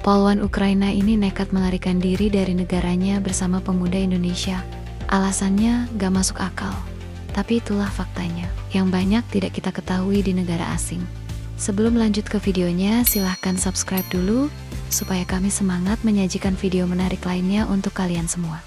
Polwan Ukraina ini nekat melarikan diri dari negaranya bersama pemuda Indonesia. Alasannya gak masuk akal. Tapi itulah faktanya, yang banyak tidak kita ketahui di negara asing. Sebelum lanjut ke videonya, silahkan subscribe dulu, supaya kami semangat menyajikan video menarik lainnya untuk kalian semua.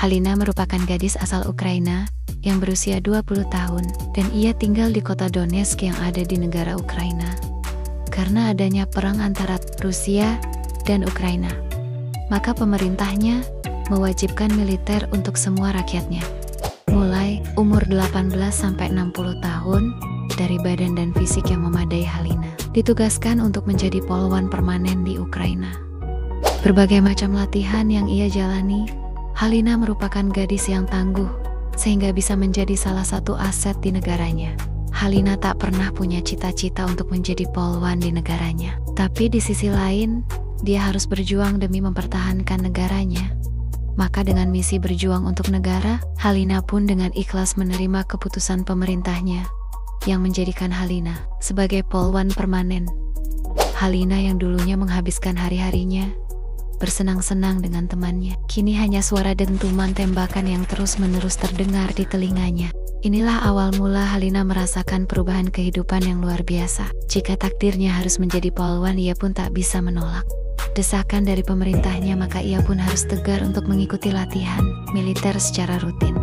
Halina merupakan gadis asal Ukraina yang berusia 20 tahun dan ia tinggal di kota Donetsk yang ada di negara Ukraina. Karena adanya perang antara Rusia dan Ukraina, maka pemerintahnya mewajibkan militer untuk semua rakyatnya. Mulai umur 18-60 tahun, dari badan dan fisik yang memadai, Halina ditugaskan untuk menjadi polwan permanen di Ukraina. Berbagai macam latihan yang ia jalani, Halina merupakan gadis yang tangguh, sehingga bisa menjadi salah satu aset di negaranya. Halina tak pernah punya cita-cita untuk menjadi polwan di negaranya. Tapi di sisi lain, dia harus berjuang demi mempertahankan negaranya. Maka dengan misi berjuang untuk negara, Halina pun dengan ikhlas menerima keputusan pemerintahnya yang menjadikan Halina sebagai polwan permanen. Halina yang dulunya menghabiskan hari-harinya bersenang-senang dengan temannya, kini hanya suara dentuman tembakan yang terus-menerus terdengar di telinganya. Inilah awal mula Halina merasakan perubahan kehidupan yang luar biasa. Jika takdirnya harus menjadi polwan, ia pun tak bisa menolak desakan dari pemerintahnya, maka ia pun harus tegar untuk mengikuti latihan militer secara rutin.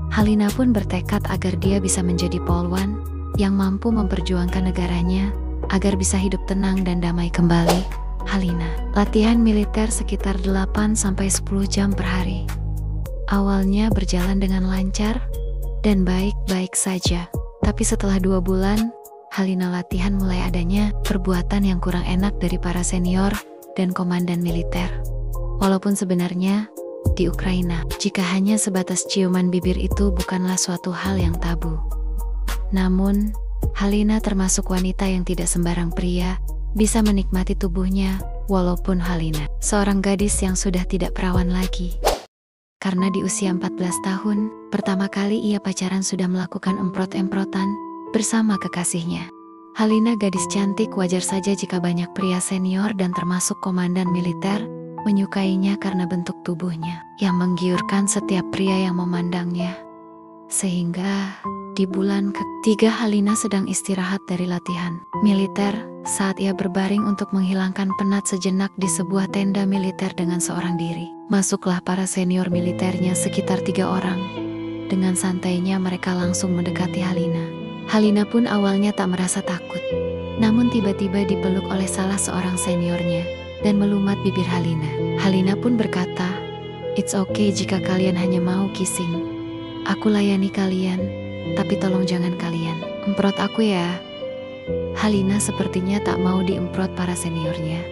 Halina pun bertekad agar dia bisa menjadi polwan yang mampu memperjuangkan negaranya agar bisa hidup tenang dan damai kembali. Halina latihan militer sekitar 8-10 jam per hari. Awalnya berjalan dengan lancar dan baik-baik saja. Tapi setelah 2 bulan, Halina latihan mulai adanya perbuatan yang kurang enak dari para senior dan komandan militer. Walaupun sebenarnya di Ukraina, jika hanya sebatas ciuman bibir itu bukanlah suatu hal yang tabu. Namun, Halina termasuk wanita yang tidak sembarang pria bisa menikmati tubuhnya, walaupun Halina seorang gadis yang sudah tidak perawan lagi. Karena di usia 14 tahun, pertama kali ia pacaran sudah melakukan emprot-emprotan bersama kekasihnya. Halina gadis cantik, wajar saja jika banyak pria senior dan termasuk komandan militer menyukainya karena bentuk tubuhnya yang menggiurkan setiap pria yang memandangnya. Sehingga di bulan ketiga Halina sedang istirahat dari latihan militer saat ia berbaring untuk menghilangkan penat sejenak di sebuah tenda militer dengan seorang diri. Masuklah para senior militernya sekitar 3 orang. Dengan santainya mereka langsung mendekati Halina. Halina pun awalnya tak merasa takut. Namun tiba-tiba dipeluk oleh salah seorang seniornya dan melumat bibir Halina. Halina pun berkata, "It's okay jika kalian hanya mau kissing. Aku layani kalian, tapi tolong jangan kalian emprot aku ya." Halina sepertinya tak mau diemprot para seniornya.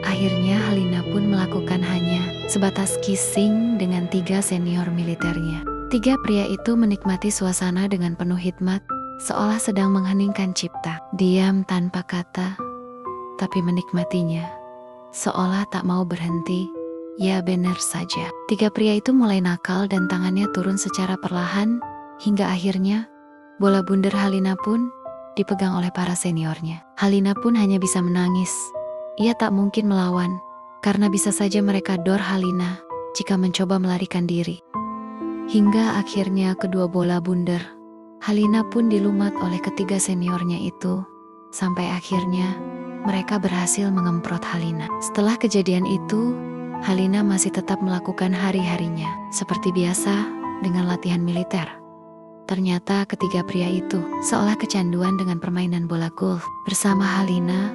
Akhirnya Halina pun melakukan hanya sebatas kissing dengan 3 senior militernya. 3 pria itu menikmati suasana dengan penuh hikmat, seolah sedang mengheningkan cipta. Diam tanpa kata, tapi menikmatinya, seolah tak mau berhenti. Ya benar saja. 3 pria itu mulai nakal dan tangannya turun secara perlahan, hingga akhirnya bola bundar Halina pun dipegang oleh para seniornya. Halina pun hanya bisa menangis. Ia tak mungkin melawan, karena bisa saja mereka dor Halina jika mencoba melarikan diri. Hingga akhirnya kedua bola bundar Halina pun dilumat oleh ketiga seniornya itu, sampai akhirnya mereka berhasil mengemprot Halina. Setelah kejadian itu, Halina masih tetap melakukan hari-harinya seperti biasa dengan latihan militer. Ternyata ketiga pria itu seolah kecanduan dengan permainan bola golf bersama Halina.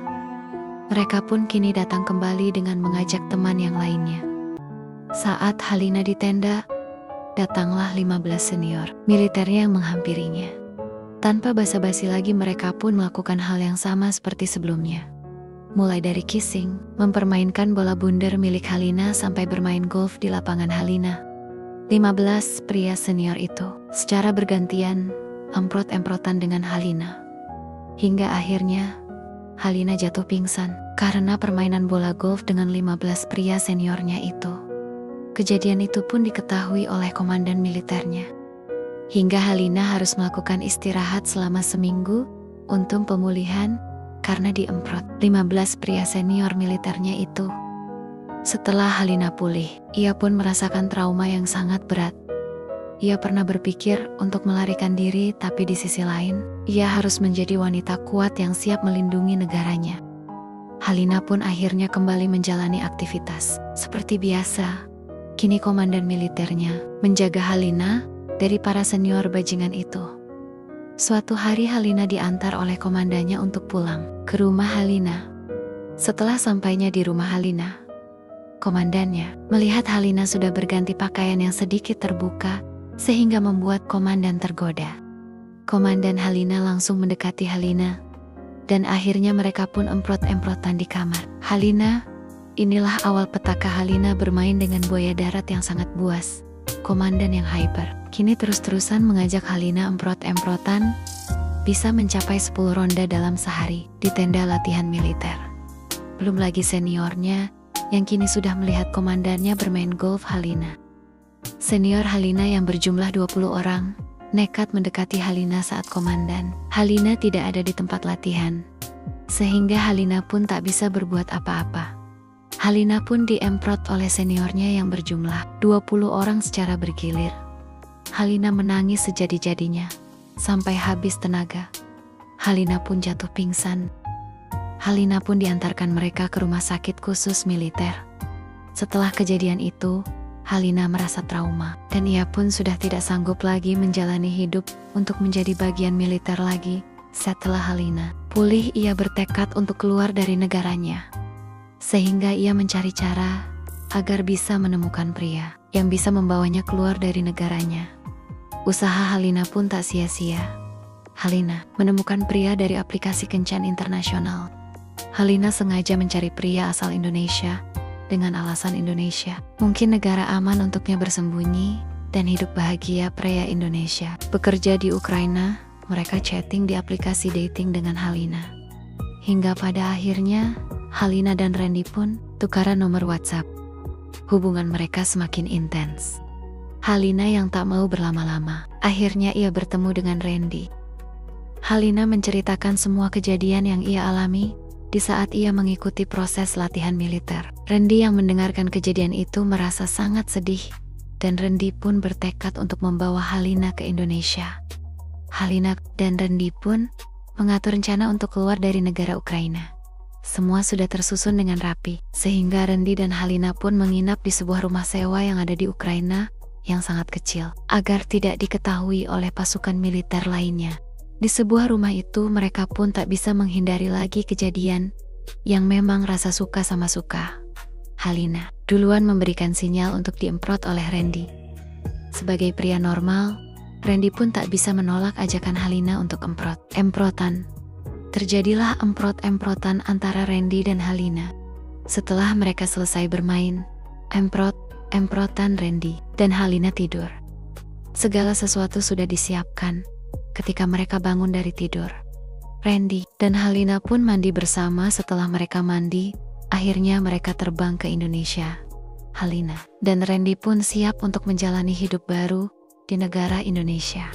Mereka pun kini datang kembali dengan mengajak teman yang lainnya. Saat Halina di tenda, datanglah 15 senior militernya yang menghampirinya. Tanpa basa-basi lagi mereka pun melakukan hal yang sama seperti sebelumnya. Mulai dari kissing, mempermainkan bola bundar milik Halina sampai bermain golf di lapangan Halina. 15 pria senior itu secara bergantian emprot-emprotan dengan Halina. Hingga akhirnya Halina jatuh pingsan karena permainan bola golf dengan 15 pria seniornya itu. Kejadian itu pun diketahui oleh komandan militernya. hingga Halina harus melakukan istirahat selama seminggu untuk pemulihan karena diemprot 15 pria senior militernya itu. Setelah Halina pulih, ia pun merasakan trauma yang sangat berat. Ia pernah berpikir untuk melarikan diri, tapi di sisi lain, ia harus menjadi wanita kuat yang siap melindungi negaranya. Halina pun akhirnya kembali menjalani aktivitas seperti biasa. Kini komandan militernya menjaga Halina dari para senior bajingan itu. Suatu hari Halina diantar oleh komandannya untuk pulang ke rumah Halina. Setelah sampainya di rumah Halina, komandannya melihat Halina sudah berganti pakaian yang sedikit terbuka, sehingga membuat komandan tergoda. Komandan Halina langsung mendekati Halina, dan akhirnya mereka pun emprot-emprotan di kamar. Halina, inilah awal petaka Halina bermain dengan buaya darat yang sangat buas. Komandan yang hyper, kini terus-terusan mengajak Halina emprot-emprotan, bisa mencapai 10 ronda dalam sehari di tenda latihan militer. Belum lagi seniornya, yang kini sudah melihat komandannya bermain golf Halina. Senior Halina yang berjumlah 20 orang, nekat mendekati Halina saat komandan Halina tidak ada di tempat latihan, sehingga Halina pun tak bisa berbuat apa-apa. Halina pun diemprot oleh seniornya yang berjumlah 20 orang secara bergilir. Halina menangis sejadi-jadinya, sampai habis tenaga. Halina pun jatuh pingsan. Halina pun diantarkan mereka ke rumah sakit khusus militer. Setelah kejadian itu, Halina merasa trauma, dan ia pun sudah tidak sanggup lagi menjalani hidup untuk menjadi bagian militer lagi. Setelah Halina pulih, ia bertekad untuk keluar dari negaranya, sehingga ia mencari cara agar bisa menemukan pria yang bisa membawanya keluar dari negaranya. Usaha Halina pun tak sia-sia. Halina menemukan pria dari aplikasi kencan internasional. Halina sengaja mencari pria asal Indonesia dengan alasan Indonesia mungkin negara aman untuknya bersembunyi dan hidup bahagia. Pria Indonesia bekerja di Ukraina, mereka chatting di aplikasi dating dengan Halina. Hingga pada akhirnya, Halina dan Randy pun tukaran nomor WhatsApp. Hubungan mereka semakin intens. Halina yang tak mau berlama-lama, akhirnya ia bertemu dengan Randy. Halina menceritakan semua kejadian yang ia alami di saat ia mengikuti proses latihan militer. Randy yang mendengarkan kejadian itu merasa sangat sedih, dan Randy pun bertekad untuk membawa Halina ke Indonesia. Halina dan Randy pun mengatur rencana untuk keluar dari negara Ukraina. Semua sudah tersusun dengan rapi, sehingga Randy dan Halina pun menginap di sebuah rumah sewa yang ada di Ukraina yang sangat kecil, agar tidak diketahui oleh pasukan militer lainnya. Di sebuah rumah itu mereka pun tak bisa menghindari lagi kejadian yang memang rasa suka sama suka. Halina duluan memberikan sinyal untuk diemprot oleh Randy. Sebagai pria normal, Randy pun tak bisa menolak ajakan Halina untuk emprotan. Terjadilah emprot-emprotan antara Randy dan Halina. Setelah mereka selesai bermain, emprotan Randy dan Halina tidur. Segala sesuatu sudah disiapkan. Ketika mereka bangun dari tidur, Randy dan Halina pun mandi bersama. Setelah mereka mandi, akhirnya mereka terbang ke Indonesia. Halina dan Randy pun siap untuk menjalani hidup baru di negara Indonesia.